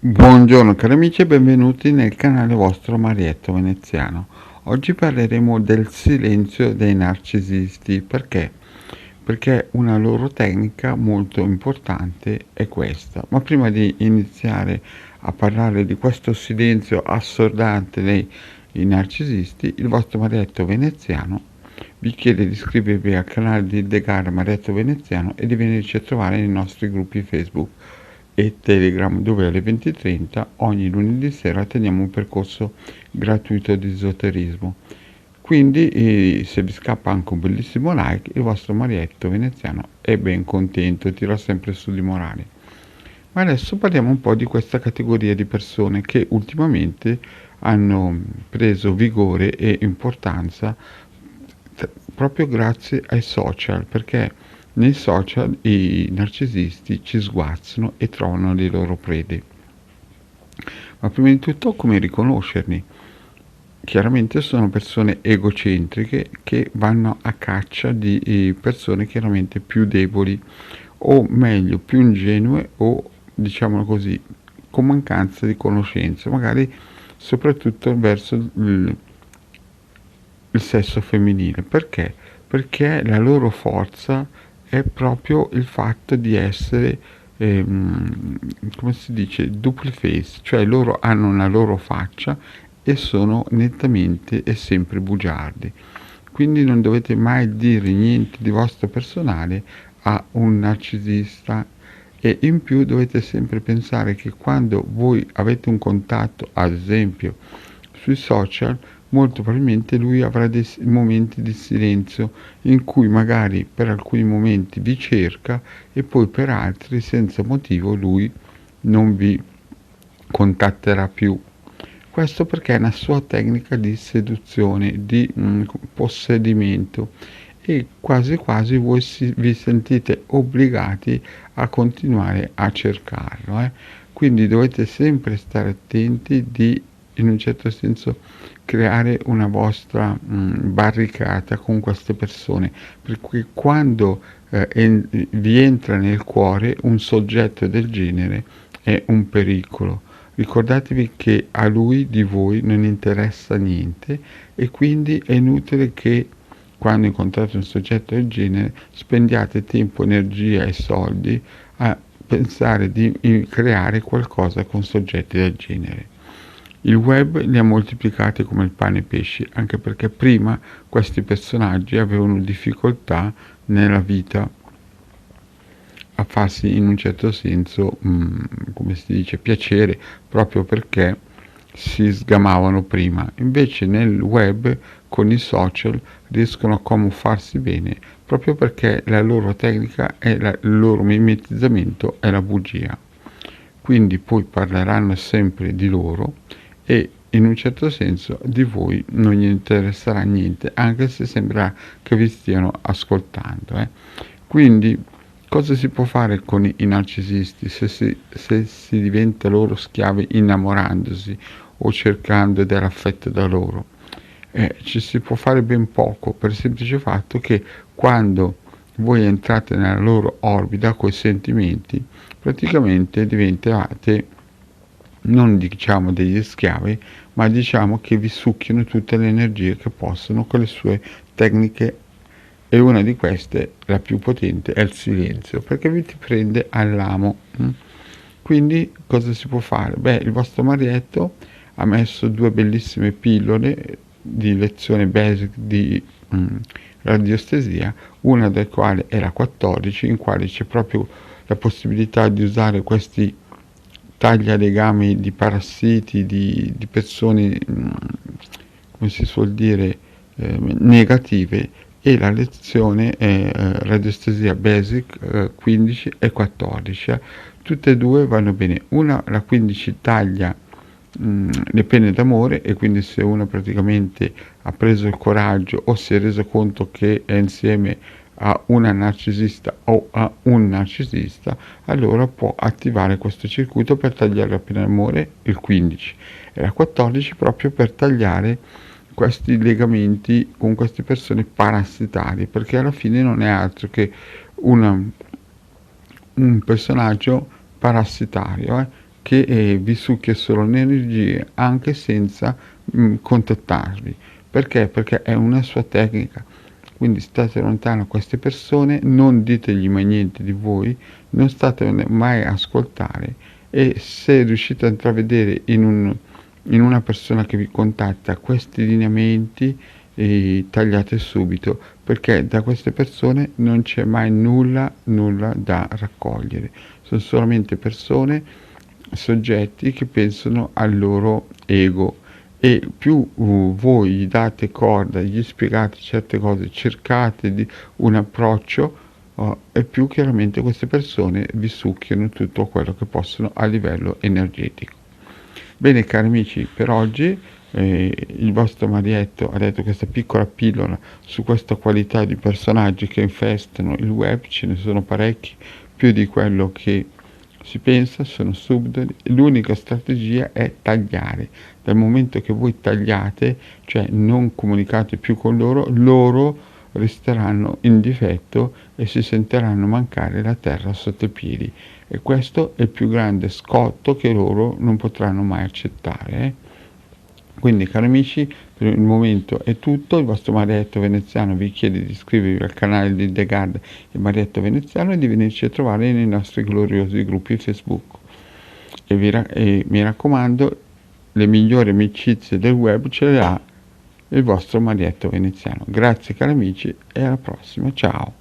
Buongiorno cari amici e benvenuti nel canale vostro Marietto Veneziano. Oggi parleremo del silenzio dei narcisisti. Perché? Perché una loro tecnica molto importante è questa. Ma prima di iniziare a parlare di questo silenzio assordante dei narcisisti, il vostro Marietto Veneziano vi chiede di iscrivervi al canale di Illegale Marietto Veneziano e di venirci a trovare nei nostri gruppi Facebook e Telegram, dove alle 20:30 ogni lunedì sera teniamo un percorso gratuito di esoterismo. Quindi se vi scappa anche un bellissimo like, il vostro Marietto Veneziano è ben contento, tira sempre su di morale. Ma adesso parliamo un po' di questa categoria di persone che ultimamente hanno preso vigore e importanza proprio grazie ai social, perché nei social i narcisisti ci sguazzano e trovano le loro prede. Ma prima di tutto come riconoscerli? Chiaramente sono persone egocentriche che vanno a caccia di persone chiaramente più deboli o meglio più ingenue o diciamolo così con mancanza di conoscenze, magari soprattutto verso il sesso femminile. Perché? Perché la loro forza è proprio il fatto di essere, come si dice, double face, cioè loro hanno una loro faccia e sono nettamente e sempre bugiardi. Quindi non dovete mai dire niente di vostro personale a un narcisista e in più dovete sempre pensare che quando voi avete un contatto, ad esempio sui social, molto probabilmente lui avrà dei momenti di silenzio in cui magari per alcuni momenti vi cerca e poi per altri senza motivo lui non vi contatterà più. Questo perché è una sua tecnica di seduzione, di possedimento e quasi quasi voi vi sentite obbligati a continuare a cercarlo. Quindi dovete sempre stare attenti di, in un certo senso, creare una vostra barricata con queste persone, perché quando vi entra nel cuore un soggetto del genere è un pericolo. Ricordatevi che a lui di voi non interessa niente e quindi è inutile che quando incontrate un soggetto del genere spendiate tempo, energia e soldi a pensare di creare qualcosa con soggetti del genere. Il web li ha moltiplicati come il pane e i pesci, anche perché prima questi personaggi avevano difficoltà nella vita a farsi in un certo senso, come si dice, piacere, proprio perché si sgamavano prima. Invece nel web con i social riescono a camuffarsi bene, proprio perché la loro tecnica e il loro mimetizzamento è la bugia. Quindi poi parleranno sempre di loro e in un certo senso di voi non gli interesserà niente, anche se sembra che vi stiano ascoltando. Quindi cosa si può fare con i narcisisti se si diventa loro schiavi innamorandosi o cercando dell'affetto da loro? Ci si può fare ben poco per il semplice fatto che quando voi entrate nella loro orbita coi sentimenti, praticamente diventate non diciamo degli schiavi, ma diciamo che vi succhiano tutte le energie che possono con le sue tecniche e una di queste, la più potente, è il silenzio, perché vi ti prende all'amo. Quindi cosa si può fare? Beh, il vostro Marietto ha messo 2 bellissime pillole di lezione basic di radiostesia, una delle quali è la 14, in quale c'è proprio la possibilità di usare questi taglialegami di parassiti, di persone, come si suol dire, negative, e la lezione è radiostesia basic 15 e 14. Tutte e due vanno bene. Una, la 15, taglia le pene d'amore, e quindi se uno praticamente ha preso il coraggio o si è reso conto che è insieme a una narcisista o a un narcisista, allora può attivare questo circuito per tagliare la pena d'amore, il 15, e la 14 proprio per tagliare questi legamenti con queste persone parassitarie, perché alla fine non è altro che un personaggio parassitario, che vi succhia solo le energie anche senza contattarvi. Perché? Perché è una sua tecnica. Quindi state lontano da queste persone, non ditegli mai niente di voi, non state mai a ascoltare, e se riuscite a intravedere in una persona che vi contatta questi lineamenti, tagliate subito, perché da queste persone non c'è mai nulla da raccogliere. Sono solamente persone, soggetti che pensano al loro ego, e più voi gli date corda, gli spiegate certe cose, cercate di un approccio, e più chiaramente queste persone vi succhiano tutto quello che possono a livello energetico. Bene cari amici, per oggi il vostro Marietto ha detto questa piccola pillola su questa qualità di personaggi che infestano il web. Ce ne sono parecchi, più di quello che si pensa, sono subdoli. L'unica strategia è tagliare. Dal momento che voi tagliate, cioè non comunicate più con loro, loro resteranno in difetto e si sentiranno mancare la terra sotto i piedi, e questo è il più grande scotto che loro non potranno mai accettare. Quindi cari amici, per il momento è tutto. Il vostro Marietto Veneziano vi chiede di iscrivervi al canale di The Guard e Marietto Veneziano, e di venirci a trovare nei nostri gloriosi gruppi Facebook. E mi raccomando, le migliori amicizie del web ce le ha il vostro Marietto Veneziano. Grazie cari amici, e alla prossima, ciao!